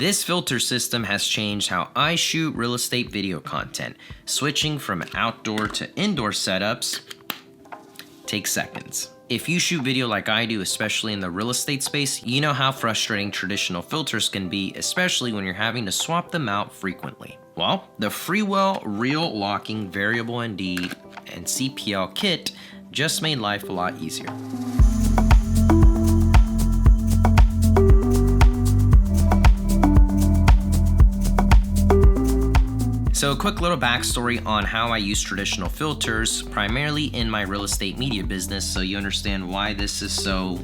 This filter system has changed how I shoot real estate video content. Switching from outdoor to indoor setups takes seconds. If you shoot video like I do, especially in the real estate space, you know how frustrating traditional filters can be, especially when you're having to swap them out frequently. Well, the Freewell Real Locking Variable VND CPL kit just made life a lot easier. So a quick little backstory on how I use traditional filters, primarily in my real estate media business, so you understand why this is so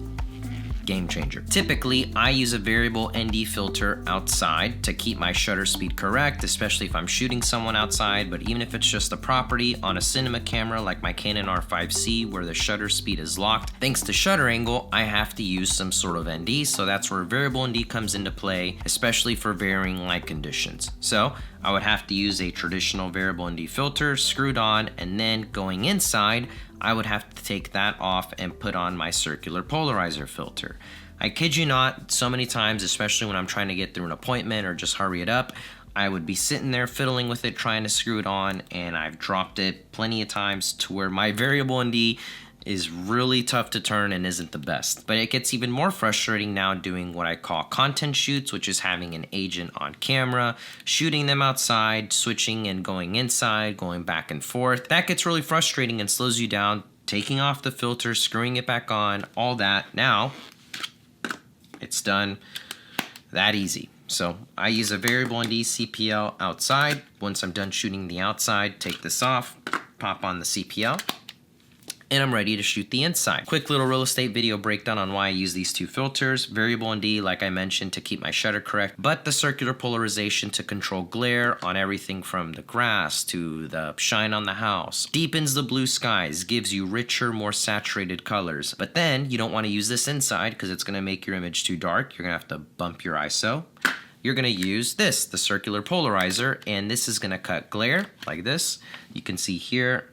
game changer. Typically, I use a variable ND filter outside to keep my shutter speed correct, especially if I'm shooting someone outside, but even if it's just a property on a cinema camera like my Canon R5C where the shutter speed is locked, thanks to shutter angle, I have to use some sort of ND, so that's where variable ND comes into play, especially for varying light conditions. So I would have to use a traditional variable ND filter screwed on, and then going inside, I would have to take that off and put on my circular polarizer filter. I kid you not, so many times, especially when I'm trying to get through an appointment or just hurry it up, I would be sitting there fiddling with it, trying to screw it on, and I've dropped it plenty of times to where my variable ND is really tough to turn and isn't the best. But it gets even more frustrating now doing what I call content shoots, which is having an agent on camera, shooting them outside, switching and going inside, going back and forth. That gets really frustrating and slows you down, taking off the filter, screwing it back on, all that. Now, it's done that easy. So I use a variable ND CPL outside. Once I'm done shooting the outside, take this off, pop on the CPL, and I'm ready to shoot the inside. Quick little real estate video breakdown on why I use these two filters. Variable ND, like I mentioned, to keep my shutter correct, but the circular polarization to control glare on everything from the grass to the shine on the house. Deepens the blue skies, gives you richer, more saturated colors. But then you don't want to use this inside because it's gonna make your image too dark. You're gonna have to bump your ISO. You're gonna use this, the circular polarizer, and this is gonna cut glare like this. You can see here,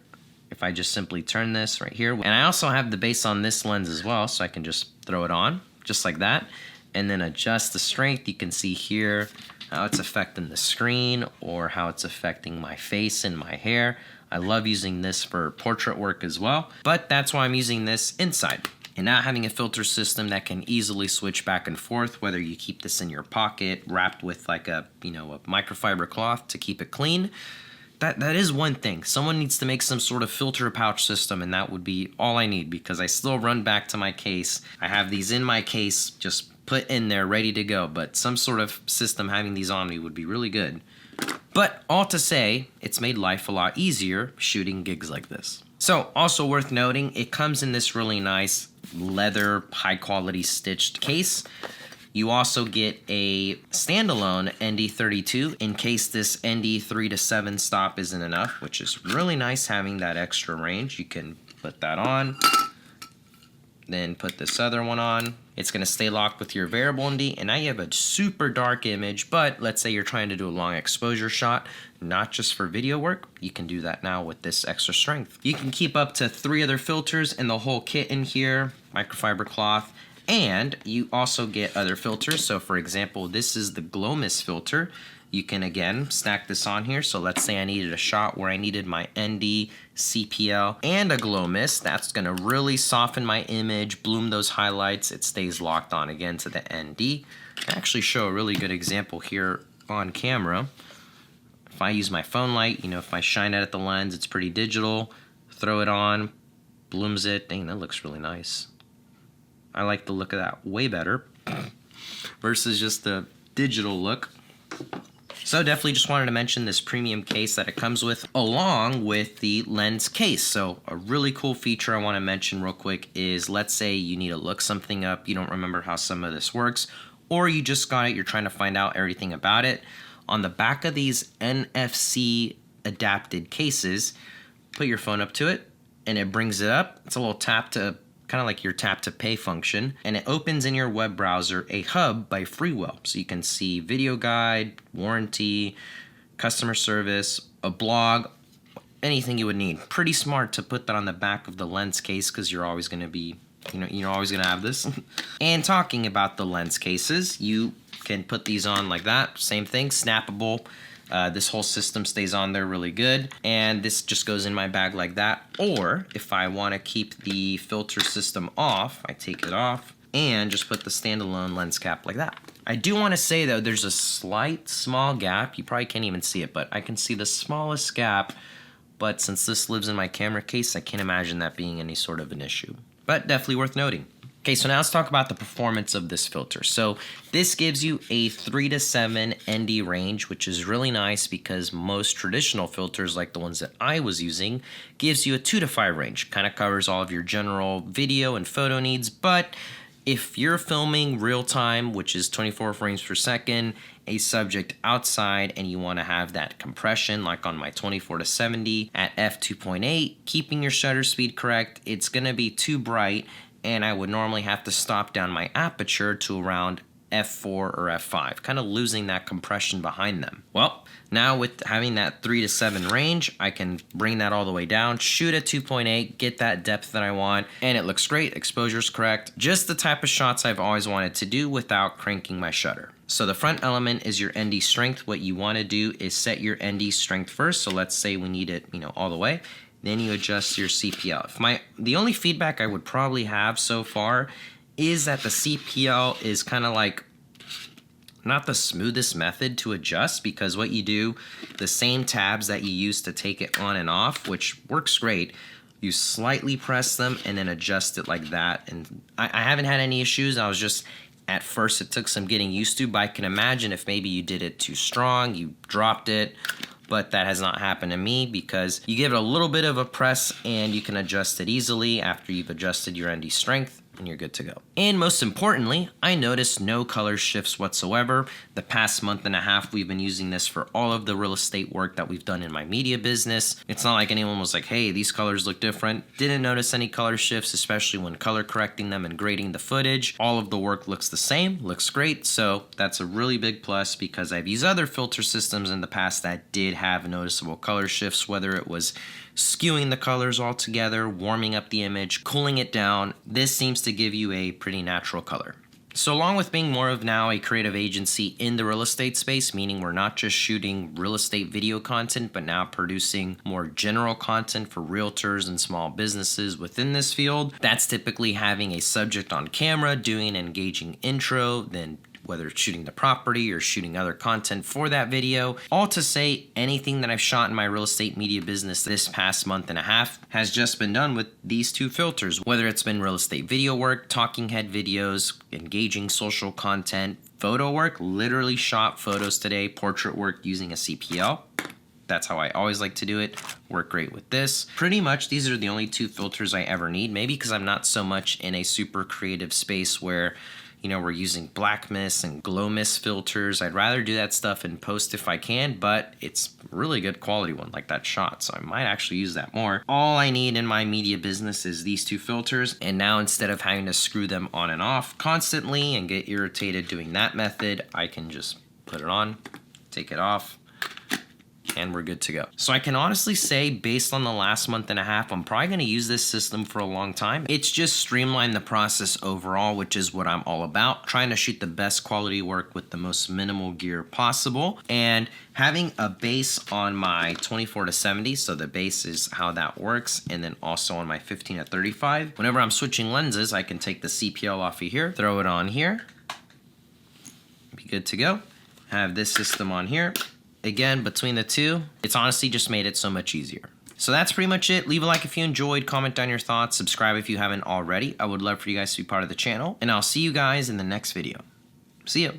if I just simply turn this right here, and I also have the base on this lens as well, so I can just throw it on, just like that, and then adjust the strength. You can see here how it's affecting the screen or how it's affecting my face and my hair. I love using this for portrait work as well, but that's why I'm using this inside. And not having a filter system that can easily switch back and forth, whether you keep this in your pocket, wrapped with like a microfiber cloth to keep it clean, that is one thing. Someone needs to make some sort of filter pouch system, and that would be all I need, because I still run back to my case. I have these in my case, just put in there, ready to go, but some sort of system having these on me would be really good. But all to say, it's made life a lot easier shooting gigs like this. So also worth noting, it comes in this really nice leather, high quality stitched case. You also get a standalone ND32 in case this ND 3 to 7 stop isn't enough, which is really nice having that extra range. You can put that on, then put this other one on. It's gonna stay locked with your variable ND, and now you have a super dark image, but let's say you're trying to do a long exposure shot, not just for video work, you can do that now with this extra strength. You can keep up to 3 other filters in the whole kit in here, microfiber cloth, and you also get other filters. So for example, this is the glow mist filter. You can again stack this on here. So let's say I needed a shot where I needed my ND, CPL, and a glow mist. That's gonna really soften my image, bloom those highlights. It stays locked on again to the ND. I actually show a really good example here on camera. If I use my phone light, if I shine it at the lens, it's pretty digital. Throw it on, blooms it. Dang, that looks really nice. I like the look of that way better versus just the digital look. So definitely just wanted to mention this premium case that it comes with, along with the lens case. So a really cool feature I want to mention real quick is, let's say you need to look something up, you don't remember how some of this works, or you just got it, you're trying to find out everything about it. On the back of these NFC adapted cases, put your phone up to it and it brings it up. It's a little tap to, kind of like your tap to pay function, and it opens in your web browser a hub by Freewell. So you can see video guide, warranty, customer service, a blog, anything you would need. Pretty smart to put that on the back of the lens case, because you're always going to be, you're always going to have this. And talking about the lens cases, you can put these on like that. Same thing, snappable. This whole system stays on there really good, and this just goes in my bag like that. Or if I want to keep the filter system off, I take it off and just put the standalone lens cap like that. I do want to say though, there's a slight small gap. You probably can't even see it, but I can see the smallest gap. But since this lives in my camera case, I can't imagine that being any sort of an issue. But definitely worth noting. Okay, so now let's talk about the performance of this filter. So this gives you a 3 to 7 ND range, which is really nice because most traditional filters, like the ones that I was using, gives you a 2 to 5 range. Kind of covers all of your general video and photo needs, but if you're filming real time, which is 24 frames per second, a subject outside, and you want to have that compression like on my 24 to 70 at f2.8, keeping your shutter speed correct, it's going to be too bright, and I would normally have to stop down my aperture to around f4 or f5, kind of losing that compression behind them. Well, now with having that 3 to 7 range, I can bring that all the way down, shoot at 2.8, get that depth that I want, and it looks great, exposure's correct. Just the type of shots I've always wanted to do without cranking my shutter. So the front element is your ND strength. What you want to do is set your ND strength first. So let's say we need it, all the way. Then you adjust your CPL. The only feedback I would probably have so far is that the CPL is kind of like not the smoothest method to adjust, because what you do, the same tabs that you use to take it on and off, which works great, you slightly press them and then adjust it like that. And I haven't had any issues. I was just, at first it took some getting used to, but I can imagine if maybe you did it too strong, you dropped it, but that has not happened to me because you give it a little bit of a press and you can adjust it easily after you've adjusted your ND strength, and you're good to go. And most importantly, I noticed no color shifts whatsoever. The past month and a half, we've been using this for all of the real estate work that we've done in my media business. It's not like anyone was like, hey, these colors look different. Didn't notice any color shifts, especially when color correcting them and grading the footage. All of the work looks the same, looks great. So that's a really big plus, because I've used other filter systems in the past that did have noticeable color shifts, whether it was skewing the colors altogether, warming up the image, cooling it down. This seems to give you a pretty natural color. So along with being more of now a creative agency in the real estate space, meaning we're not just shooting real estate video content, but now producing more general content for realtors and small businesses within this field, that's typically having a subject on camera, doing an engaging intro, then whether it's shooting the property or shooting other content for that video. All to say, anything that I've shot in my real estate media business this past month and a half has just been done with these two filters, whether it's been real estate video work, talking head videos, engaging social content, photo work, literally shot photos today, portrait work using a CPL. That's how I always like to do it. Work great with this. Pretty much these are the only two filters I ever need, maybe because I'm not so much in a super creative space where we're using black mist and glow mist filters. I'd rather do that stuff in post if I can, but it's really good quality one, like that shot, so I might actually use that more. All I need in my media business is these two filters, and now instead of having to screw them on and off constantly and get irritated doing that method, I can just put it on, take it off, and we're good to go. So I can honestly say, based on the last month and a half, I'm probably going to use this system for a long time. It's just streamlined the process overall, which is what I'm all about. Trying to shoot the best quality work with the most minimal gear possible, and having a base on my 24 to 70, so the base is how that works, and then also on my 15 to 35. Whenever I'm switching lenses, I can take the CPL off of here, throw it on here, be good to go. Have this system on here. Again, between the two, it's honestly just made it so much easier. So that's pretty much it. Leave a like if you enjoyed, comment down your thoughts, subscribe if you haven't already. I would love for you guys to be part of the channel, and I'll see you guys in the next video. See ya.